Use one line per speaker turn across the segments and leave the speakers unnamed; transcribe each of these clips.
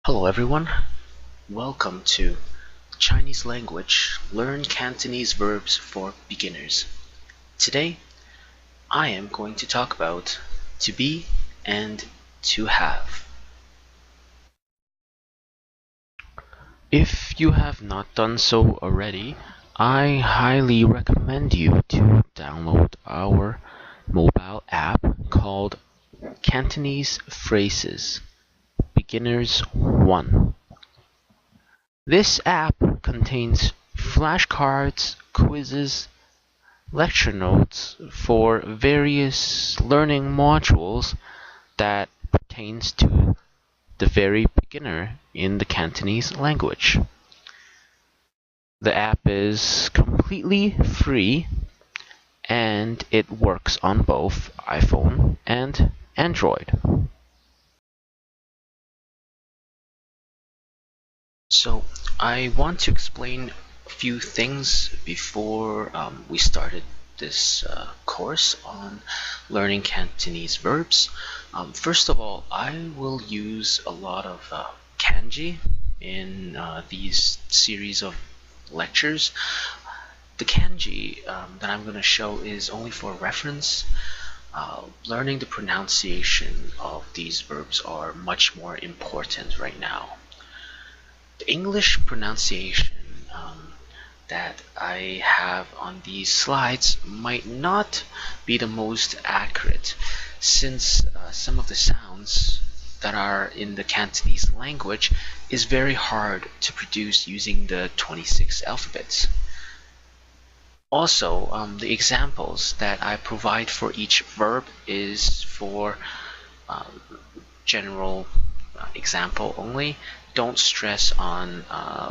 Hello everyone, welcome to Chinese Language Learn Cantonese Verbs for Beginners. Today, I am going to talk about to be and to have. If you have not done so already, I highly recommend you to download our mobile app called Cantonese Phrases Beginners 1. This app contains flashcards, quizzes, lecture notes for various learning modules that pertains to the very beginner in the Cantonese language. The app is completely free and it works on both iPhone and Android. So I want to explain a few things before we started this course on learning Cantonese verbs. First of all, I will use a lot of kanji in these series of lectures. The kanji that I'm going to show is only for reference. Learning the pronunciation of these verbs are much more important right now. The English pronunciation that I have on these slides might not be the most accurate, since some of the sounds that are in the Cantonese language is very hard to produce using the 26 alphabets. Also, the examples that I provide for each verb is for general example only. Don't stress on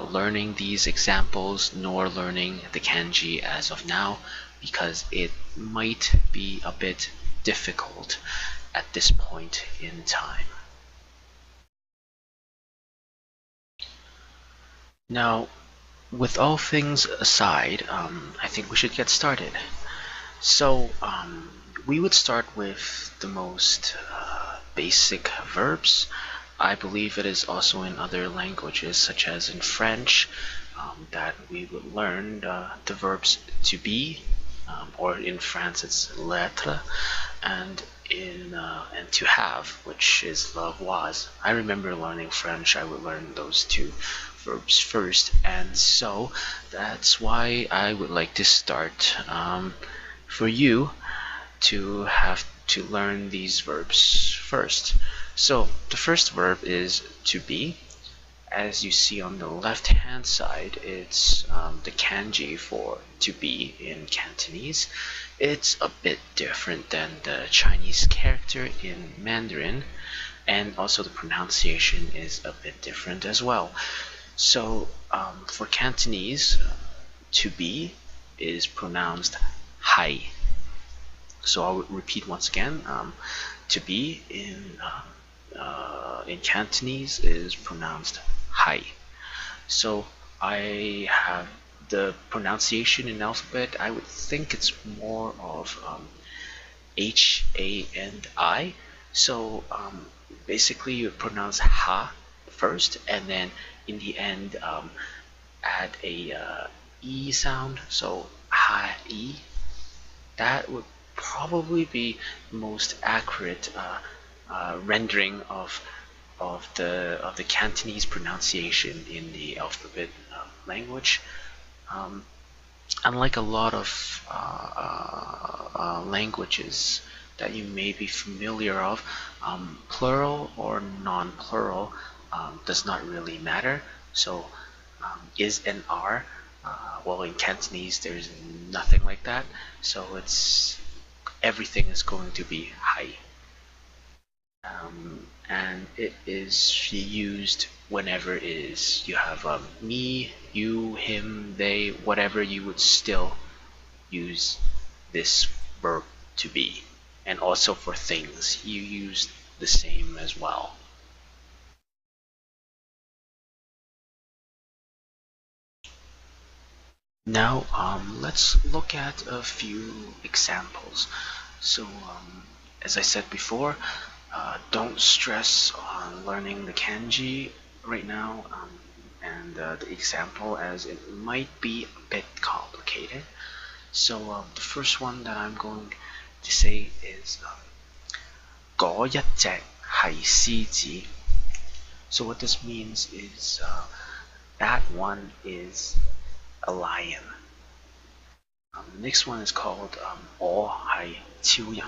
learning these examples nor learning the kanji as of now, because it might be a bit difficult at this point in time. Now, with all things aside, I think we should get started. So, we would start with the most basic verbs. I believe it is also in other languages, such as in French, that we would learn the verbs to be, or in France it's l'être, and to have, which is l'avoir. I remember learning French, I would learn those two verbs first, and so that's why I would like to start for you to have to learn these verbs first. So the first verb is to be. As you see on the left hand side, it's the kanji for to be in Cantonese. It's a bit different than the Chinese character in Mandarin, and also the pronunciation is a bit different as well. So for Cantonese, to be is pronounced hai. So I will repeat once again. To be in Cantonese is pronounced hai. So I have the pronunciation in alphabet. I would think it's more of H, A, and I. So basically you pronounce ha first, and then in the end add a E sound. So ha, E. That would probably be the most accurate rendering of the Cantonese pronunciation in the alphabet language. Unlike a lot of languages that you may be familiar of, plural or non-plural does not really matter. So is and are. Well, in Cantonese, there's nothing like that. So everything is going to be hai. And it is used whenever it is you have me, you, him, they, whatever, you would still use this verb to be. And also for things, you use the same as well. Now let's look at a few examples. So as I said before, don't stress on learning the kanji right now, and the example, as it might be a bit complicated. So the first one that I'm going to say is 嗰一隻係獅子. So what this means is that one is a lion. The next one is called 我係超人,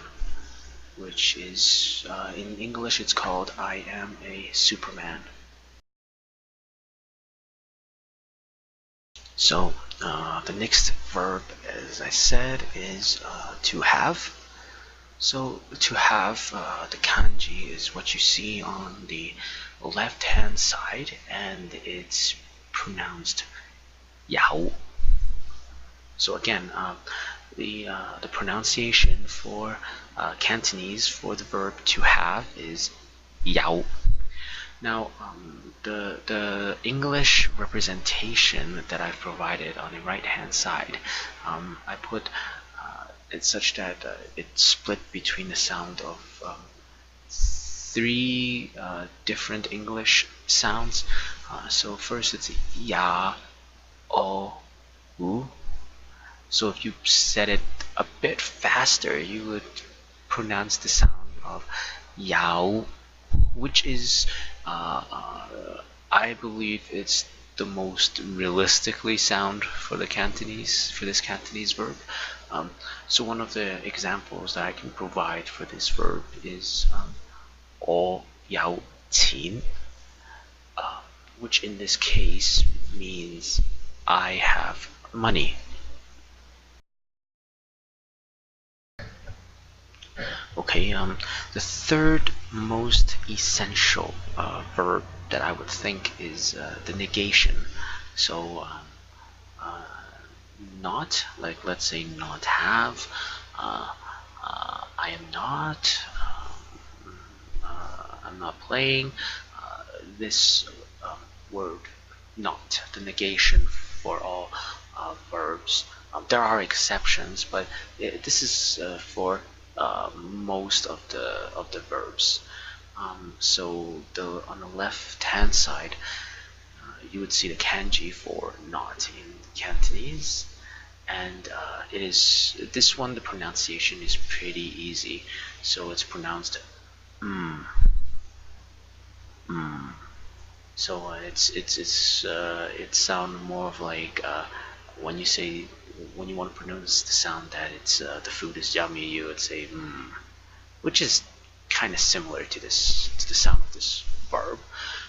which is in English it's called I am a Superman. So the next verb, as I said, is to have. So to have, the kanji is what you see on the left hand side, and it's pronounced yao. So again, the pronunciation for Cantonese for the verb to have is yao. Now, the English representation that I've provided on the right-hand side, I put it such that it's split between the sound of three different English sounds. So first it's ya, o, u. So if you said it a bit faster, you would pronounce the sound of yao, which is I believe it's the most realistically sound for the Cantonese, for this Cantonese verb. So one of the examples that I can provide for this verb is 我有錢, which in this case means I have money. Okay, the third most essential verb that I would think is the negation. So not, like let's say not have, I am not, I'm not playing, this word not, the negation for all verbs. There are exceptions, but this is for most of the verbs. So on the left hand side, you would see the kanji for not in Cantonese, and it is this one. The pronunciation is pretty easy, so it's pronounced So it sounds more of like when you say, when you want to pronounce the sound that it's the food is yummy, you would say which is kind of similar to this, to the sound of this verb.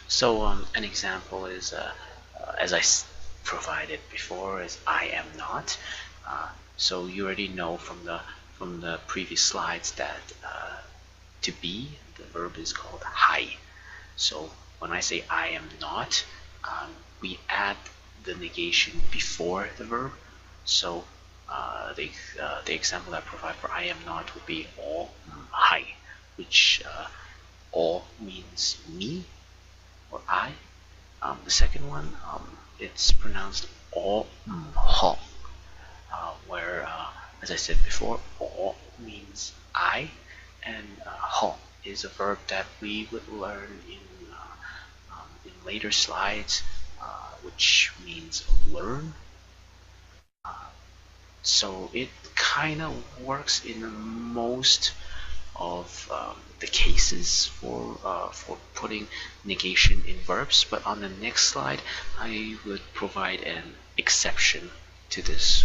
So an example is as I provided before, is I am not. So you already know from the previous slides that to be, the verb is called hai. So when I say I am not, we add the negation before the verb. So the example I provide for I am not would be 我唔係, which 我 means me or I. The second one, it's pronounced 我唔學, where as I said before, 我 means I, and 學 is a verb that we would learn in later slides, which means learn. So it kind of works in most of the cases for putting negation in verbs, but on the next slide I would provide an exception to this.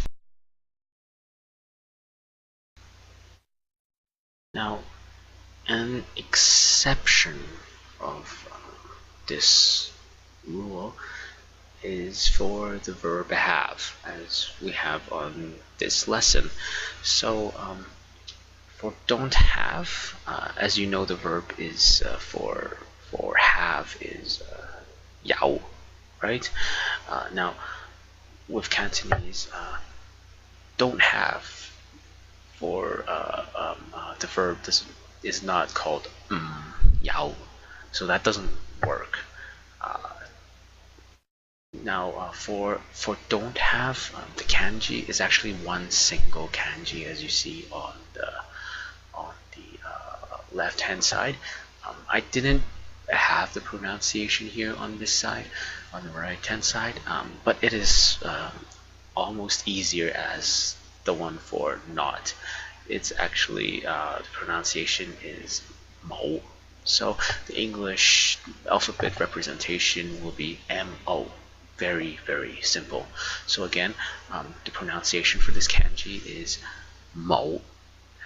Now, an exception of this rule is for the verb have, as we have on this lesson. So for don't have, as you know, the verb is for have is yao, right? Now with Cantonese, don't have for the verb is not called yao, so that doesn't work. Now for don't have, the kanji is actually one single kanji, as you see on the left hand side. I didn't have the pronunciation here on this side, on the right hand side, but it is almost easier as the one for not. It's actually the pronunciation is mo. So the English alphabet representation will be mo. Very, very simple. So again, the pronunciation for this kanji is mo.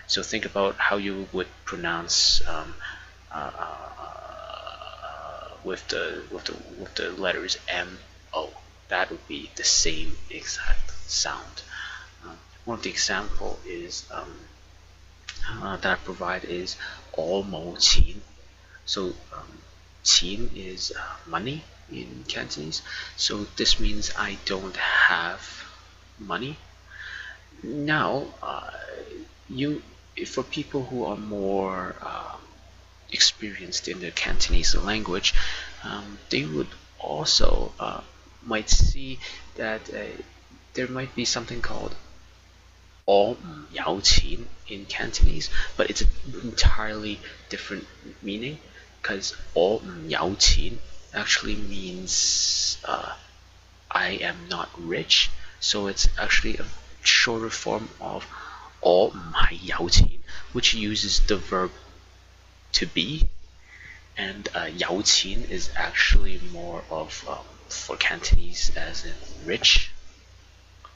So think about how you would pronounce with the letters mo. That would be the same exact sound. One of the example is that I provide is all mo qin. So qin is money in Cantonese. So this means I don't have money. Now, for people who are more experienced in the Cantonese language, they would also might see that there might be something called 我唔有錢 in Cantonese, but it's an entirely different meaning, because 我唔有錢 actually means I am not rich. So it's actually a shorter form of 我唔係有錢, which uses the verb to be, and 有錢 is actually more of for Cantonese as in rich.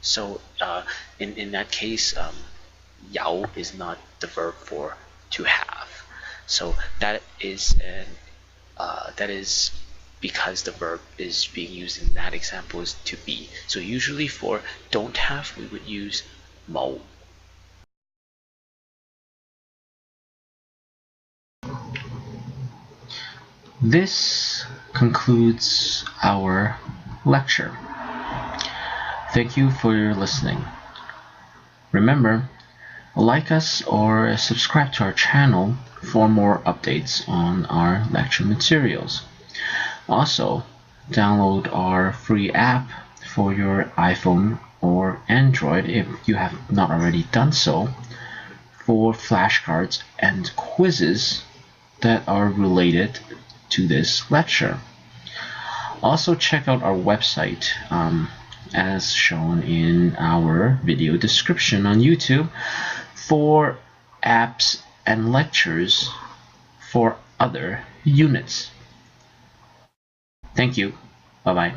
So in that case, yao is not the verb for to have. So that is because the verb is being used in that example is to be. So usually for don't have, we would use mo. This concludes our lecture. Thank you for your listening. Remember, like us or subscribe to our channel for more updates on our lecture materials. Also, download our free app for your iPhone or Android if you have not already done so, for flashcards and quizzes that are related to this lecture. Also, check out our website as shown in our video description on YouTube for apps and lectures for other units. Thank you. Bye-bye.